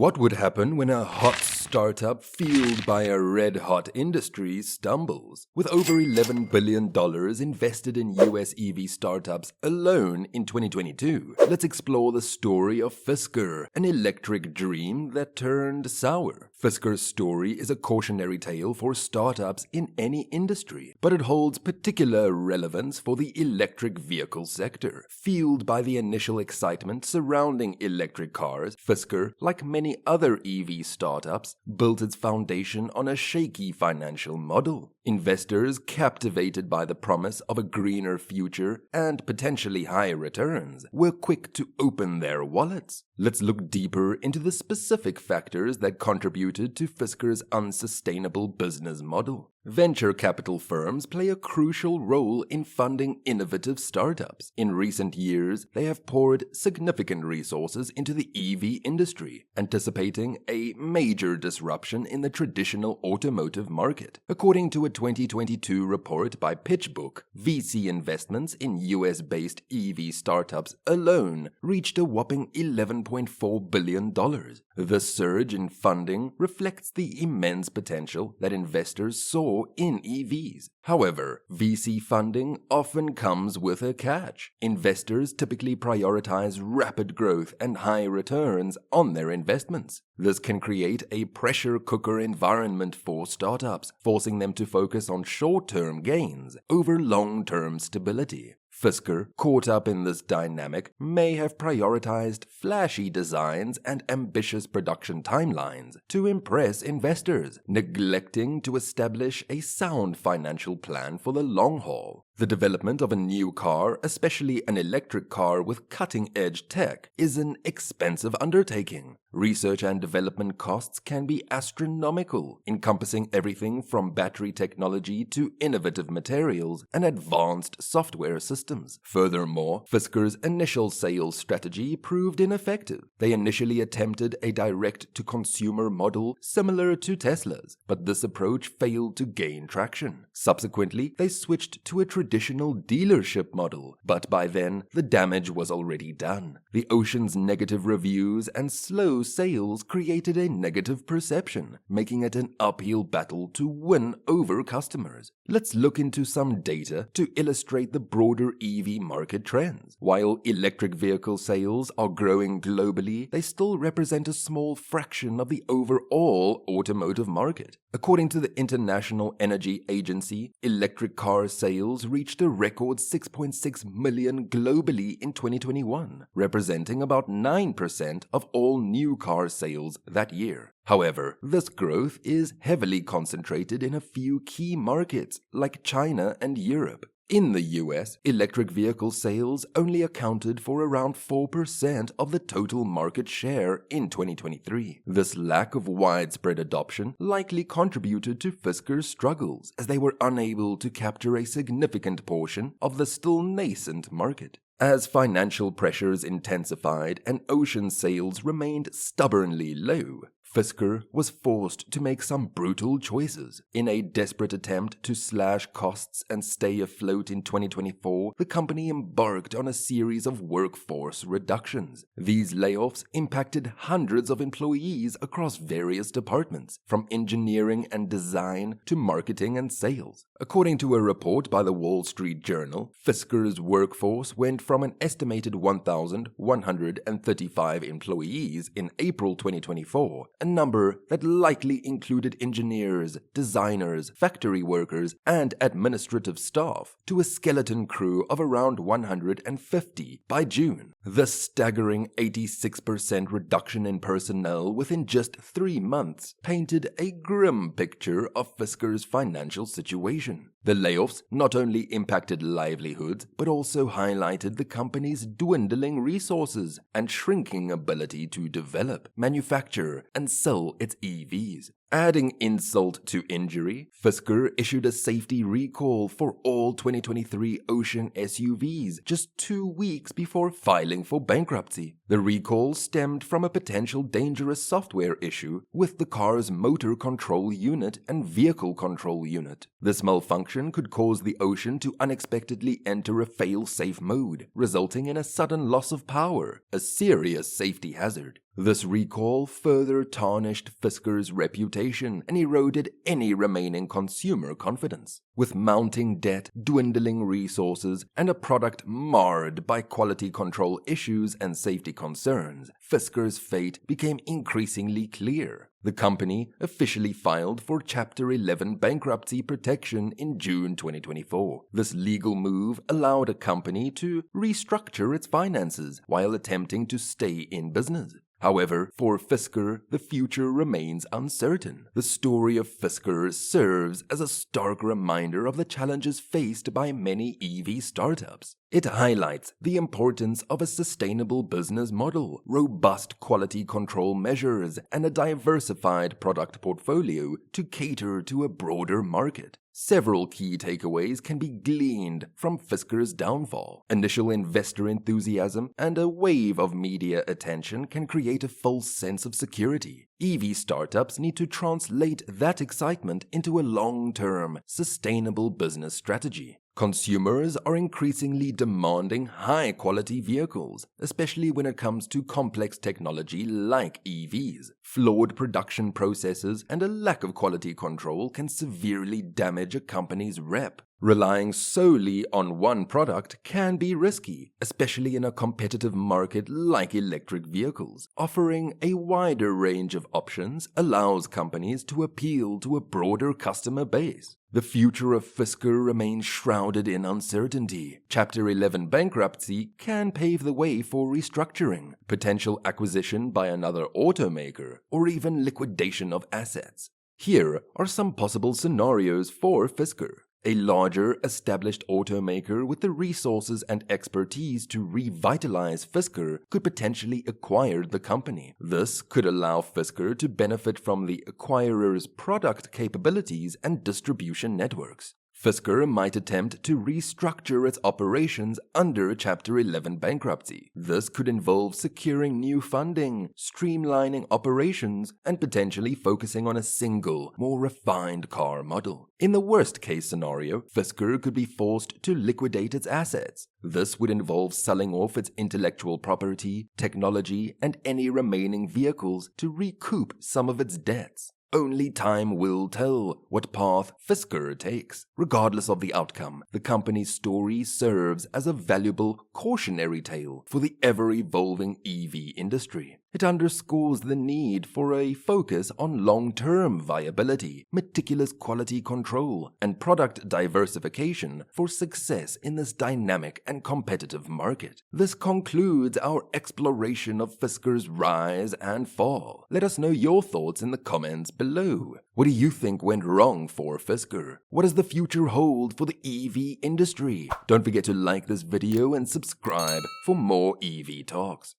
What would happen when a hot startup fueled by a red-hot industry stumbles? With over $11 billion invested in US EV startups alone in 2022, let's explore the story of Fisker, an electric dream that turned sour. Fisker's story is a cautionary tale for startups in any industry, but it holds particular relevance for the electric vehicle sector. Fueled by the initial excitement surrounding electric cars, Fisker, like many other EV startups, built its foundation on a shaky financial model. Investors, captivated by the promise of a greener future and potentially higher returns, were quick to open their wallets. Let's look deeper into the specific factors that contributed to Fisker's unsustainable business model. Venture capital firms play a crucial role in funding innovative startups. In recent years, they have poured significant resources into the EV industry, anticipating a major disruption in the traditional automotive market. According to a 2022 report by PitchBook, VC investments in US-based EV startups alone reached a whopping $11.4 billion. The surge in funding reflects the immense potential that investors saw in EVs. However, VC funding often comes with a catch. Investors typically prioritize rapid growth and high returns on their investments. This can create a pressure cooker environment for startups, forcing them to focus on short-term gains over long-term stability. Fisker, caught up in this dynamic, may have prioritized flashy designs and ambitious production timelines to impress investors, neglecting to establish a sound financial plan for the long haul. The development of a new car, especially an electric car with cutting-edge tech, is an expensive undertaking. Research and development costs can be astronomical, encompassing everything from battery technology to innovative materials and advanced software systems. Furthermore, Fisker's initial sales strategy proved ineffective. They initially attempted a direct-to-consumer model similar to Tesla's, but this approach failed to gain traction. Subsequently, they switched to a traditional dealership model, but by then, the damage was already done. The Ocean's negative reviews and slow sales created a negative perception, making it an uphill battle to win over customers. Let's look into some data to illustrate the broader EV market trends. While electric vehicle sales are growing globally, they still represent a small fraction of the overall automotive market. According to the International Energy Agency, electric car sales reached a record 6.6 million globally in 2021, representing about 9% of all new car sales that year. However, this growth is heavily concentrated in a few key markets like China and Europe. In the US, electric vehicle sales only accounted for around 4% of the total market share in 2023. This lack of widespread adoption likely contributed to Fisker's struggles, as they were unable to capture a significant portion of the still nascent market. As financial pressures intensified and Ocean sales remained stubbornly low, Fisker was forced to make some brutal choices. In a desperate attempt to slash costs and stay afloat in 2024, the company embarked on a series of workforce reductions. These layoffs impacted hundreds of employees across various departments, from engineering and design to marketing and sales. According to a report by the Wall Street Journal, Fisker's workforce went from an estimated 1,135 employees in April 2024, a number that likely included engineers, designers, factory workers, and administrative staff, to a skeleton crew of around 150 by June. The staggering 86% reduction in personnel within just 3 months painted a grim picture of Fisker's financial situation. The layoffs not only impacted livelihoods, but also highlighted the company's dwindling resources and shrinking ability to develop, manufacture, and sell its EVs. Adding insult to injury, Fisker issued a safety recall for all 2023 Ocean SUVs just 2 weeks before filing for bankruptcy. The recall stemmed from a potential dangerous software issue with the car's motor control unit and vehicle control unit. This malfunction could cause the Ocean to unexpectedly enter a fail-safe mode, resulting in a sudden loss of power, a serious safety hazard. This recall further tarnished Fisker's reputation and eroded any remaining consumer confidence. With mounting debt, dwindling resources, and a product marred by quality control issues and safety concerns, Fisker's fate became increasingly clear. The company officially filed for Chapter 11 bankruptcy protection in June 2024. This legal move allowed a company to restructure its finances while attempting to stay in business. However, for Fisker, the future remains uncertain. The story of Fisker serves as a stark reminder of the challenges faced by many EV startups. It highlights the importance of a sustainable business model, robust quality control measures, and a diversified product portfolio to cater to a broader market. Several key takeaways can be gleaned from Fisker's downfall. Initial investor enthusiasm and a wave of media attention can create a false sense of security. EV startups need to translate that excitement into a long-term, sustainable business strategy. Consumers are increasingly demanding high-quality vehicles, especially when it comes to complex technology like EVs. Flawed production processes and a lack of quality control can severely damage a company's rep. Relying solely on one product can be risky, especially in a competitive market like electric vehicles. Offering a wider range of options allows companies to appeal to a broader customer base. The future of Fisker remains shrouded in uncertainty. Chapter 11 bankruptcy can pave the way for restructuring, potential acquisition by another automaker, or even liquidation of assets. Here are some possible scenarios for Fisker. A larger, established automaker with the resources and expertise to revitalize Fisker could potentially acquire the company. This could allow Fisker to benefit from the acquirer's product capabilities and distribution networks. Fisker might attempt to restructure its operations under Chapter 11 bankruptcy. This could involve securing new funding, streamlining operations, and potentially focusing on a single, more refined car model. In the worst-case scenario, Fisker could be forced to liquidate its assets. This would involve selling off its intellectual property, technology, and any remaining vehicles to recoup some of its debts. Only time will tell what path Fisker takes. Regardless of the outcome, the company's story serves as a valuable cautionary tale for the ever-evolving EV industry. It underscores the need for a focus on long-term viability, meticulous quality control, and product diversification for success in this dynamic and competitive market. This concludes our exploration of Fisker's rise and fall. Let us know your thoughts in the comments below. What do you think went wrong for Fisker? What does the future hold for the EV industry? Don't forget to like this video and subscribe for more EV talks.